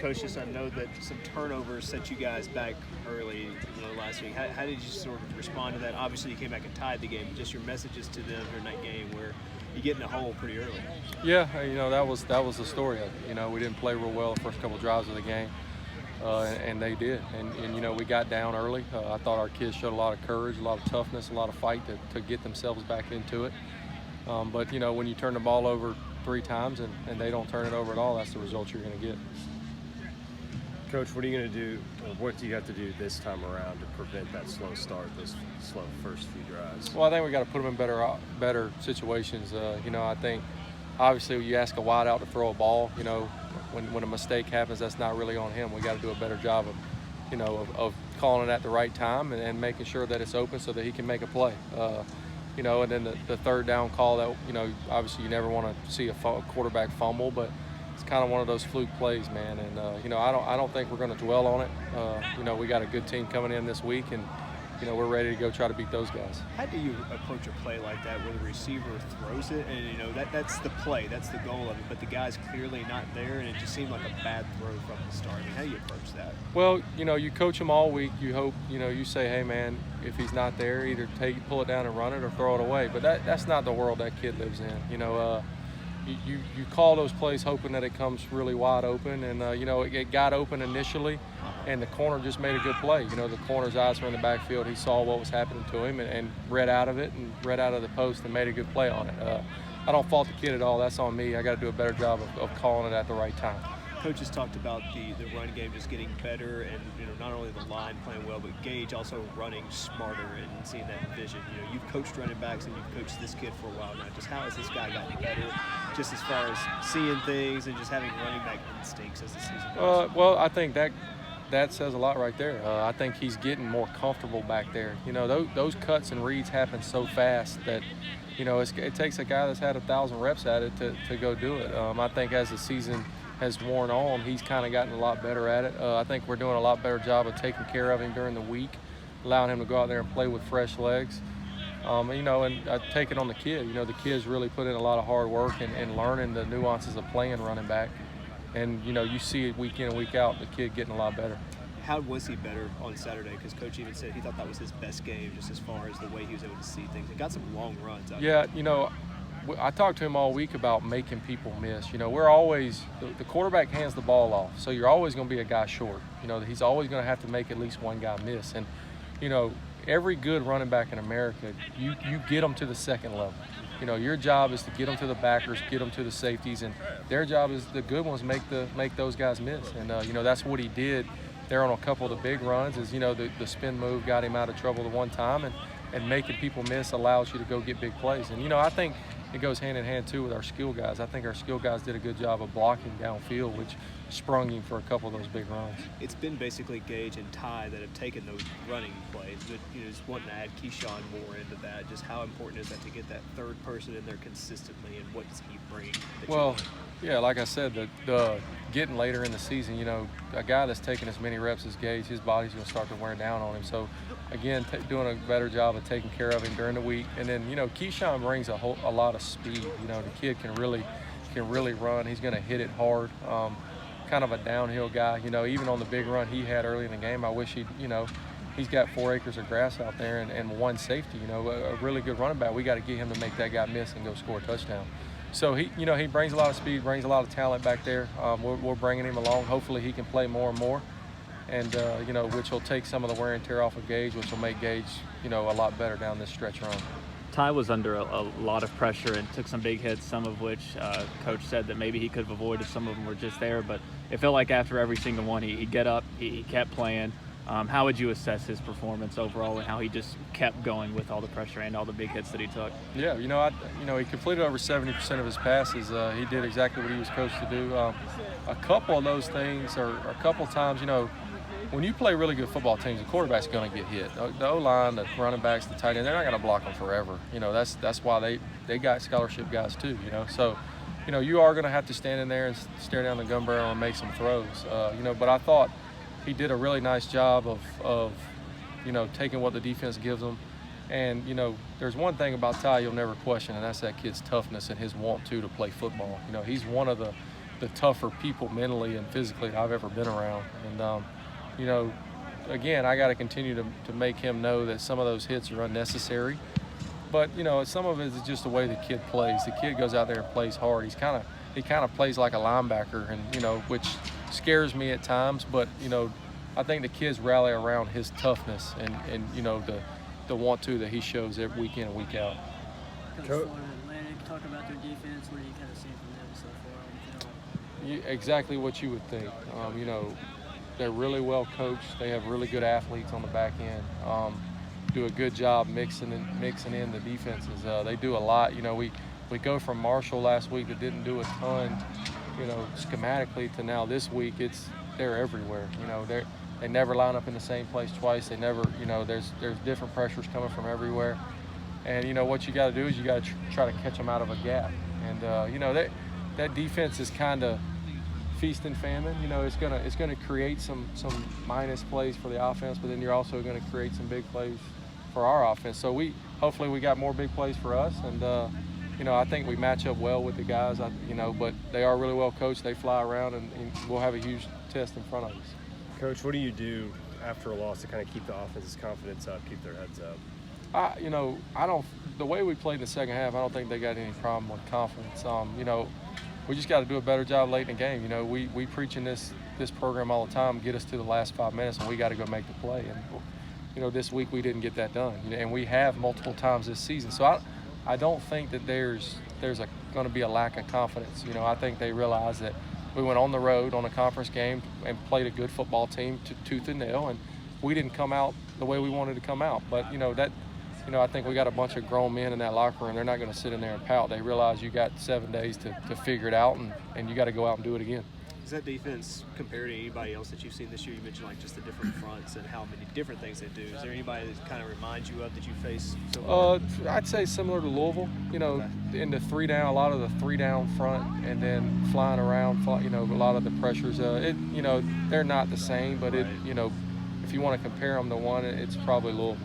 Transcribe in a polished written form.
Coach, just I know that some turnovers set you guys back early, last week. How did you sort of respond to that? Obviously, you came back and tied the game, but just your messages to them during that game where you get in a hole pretty early. Yeah, that was the story of it. We didn't play real well the first couple of drives of the game, and they did. And we got down early. I thought our kids showed a lot of courage, a lot of toughness, a lot of fight to get themselves back into it. But when you turn the ball over 3 times and they don't turn it over at all, that's the result you're going to get. Coach, what are you going to do, or what do you have to do this time around to prevent that slow start, those slow first few drives? Well, I think we got to put them in better situations. I think obviously you ask a wide out to throw a ball, when a mistake happens, that's not really on him. We got to do a better job of calling it at the right time and making sure that it's open so that he can make a play. And then the third down call that, obviously you never want to see a quarterback fumble, but it's kind of one of those fluke plays, man. And, I don't think we're going to dwell on it. We got a good team coming in this week, and, we're ready to go try to beat those guys. How do you approach a play like that where the receiver throws it and, that's the play, that's the goal of it, but the guy's clearly not there and it just seemed like a bad throw from the start? I mean, how do you approach that? Well, you coach him all week. You hope, you say, hey, man, if he's not there, either pull it down and run it or throw it away. But that's not the world that kid lives in. You call those plays hoping that it comes really wide open, and it got open initially, and the corner just made a good play. The corner's eyes were in the backfield. He saw what was happening to him and read out of it and read out of the post and made a good play on it. I don't fault the kid at all. That's on me. I got to do a better job of calling it at the right time. Coaches talked about the run game just getting better, and not only the line playing well, but Gage also running smarter and seeing that vision. You've coached running backs and you've coached this kid for a while now. Just how has this guy gotten better, just as far as seeing things and just having running back instincts as the season goes? Well, I think that says a lot right there. I think he's getting more comfortable back there. Those cuts and reads happen so fast that it takes a guy that's had 1,000 reps at it to go do it. I think as the season has worn on, he's kind of gotten a lot better at it. I think we're doing a lot better job of taking care of him during the week, allowing him to go out there and play with fresh legs. And I take it on the kid. The kid's really put in a lot of hard work and learning the nuances of playing running back. And, you see it week in and week out, the kid getting a lot better. How was he better on Saturday? Because Coach even said he thought that was his best game, just as far as the way he was able to see things. He got some long runs out there. I talked to him all week about making people miss. We're always – the quarterback hands the ball off, so you're always going to be a guy short. He's always going to have to make at least one guy miss. And, every good running back in America, you get them to the second level. Your job is to get them to the backers, get them to the safeties, and their job is the good ones make those guys miss. And, that's what he did there on a couple of the big runs is, the spin move got him out of trouble the one time, and making people miss allows you to go get big plays. And, I think it goes hand in hand, too, with our skill guys. I think our skill guys did a good job of blocking downfield, which sprung him for a couple of those big runs. It's been basically Gage and Ty that have taken those running plays, but just wanting to add Keyshawn more into that. Just how important is that to get that third person in there consistently, and what does he bring? Well, yeah, like I said, the getting later in the season, a guy that's taking as many reps as Gage, his body's going to start to wear down on him. So, again, doing a better job of taking care of him during the week. And then, Keyshawn brings a lot of speed. The kid can really run. He's going to hit it hard. Kind of a downhill guy. Even on the big run he had early in the game, I wish he's got 4 acres of grass out there and one safety. A really good running back. We got to get him to make that guy miss and go score a touchdown. So he brings a lot of speed, brings a lot of talent back there. We're bringing him along. Hopefully he can play more and more, and which will take some of the wear and tear off of Gage, which will make Gage a lot better down this stretch run. Ty was under a lot of pressure and took some big hits, some of which Coach said that maybe he could have avoided. Some of them were just there, but it felt like after every single one, he'd get up, he kept playing. How would you assess his performance overall and how he just kept going with all the pressure and all the big hits that he took? Yeah, he completed over 70% of his passes. He did exactly what he was coached to do. A couple of those things, or a couple times, when you play really good football teams, the quarterback's going to get hit. The O-line, the running backs, the tight end, they're not going to block them forever. That's why they got scholarship guys too. So, you are going to have to stand in there and stare down the gun barrel and make some throws. But I thought he did a really nice job of taking what the defense gives him. And, there's one thing about Ty you'll never question, and that's that kid's toughness and his want to play football. He's one of the the tougher people mentally and physically that I've ever been around. And, you know, again, I got to continue to make him know that some of those hits are unnecessary. But, you know, some of it is just the way the kid plays. The kid goes out there and plays hard. He kind of plays like a linebacker, and, you know, which scares me at times. But, you know, I think the kids rally around his toughness and you know, the want-to that he shows every week in and week out. Coach Florida Atlantic, talk about their defense. What are you kind of seeing from them so far? Exactly what you would think. You know, they're really well coached. They have really good athletes on the back end. Do a good job mixing in the defenses. They do a lot. You know, we go from Marshall last week that didn't do a ton, you know, schematically, to now this week they're everywhere. You know, they never line up in the same place twice. They never, you know, there's different pressures coming from everywhere. And, you know, what you got to do is you got to try to catch them out of a gap. And, you know, that defense is kind of feast and famine. You know, it's gonna create some minus plays for the offense, but then you're also going to create some big plays for our offense. So hopefully we got more big plays for us. And, you know, I think we match up well with the guys, you know, but they are really well coached. They fly around, and we'll have a huge test in front of us. Coach, what do you do after a loss to kind of keep the offense's confidence up, keep their heads up? You know, the way we played in the second half, I don't think they got any problem with confidence. You know, we just got to do a better job late in the game. You know, we preach in this program all the time, get us to the last 5 minutes, and we got to go make the play. And, you know, this week we didn't get that done, and we have multiple times this season. So I don't think that there's going to be a lack of confidence. You know, I think they realize that we went on the road on a conference game and played a good football team tooth and nail, and we didn't come out the way we wanted to come out. But, you know, I think we got a bunch of grown men in that locker room. They're not going to sit in there and pout. They realize you got 7 days to figure it out, and you got to go out and do it again. Is that defense compared to anybody else that you've seen this year? You mentioned like just the different fronts and how many different things they do. Is there anybody that kind of reminds you of that you face so far? I'd say similar to Louisville. You know, in the 3-down, a lot of the 3-down front, and then flying around. You know, a lot of the pressures. You know, they're not the same, but you know, if you want to compare them to one, it's probably Louisville.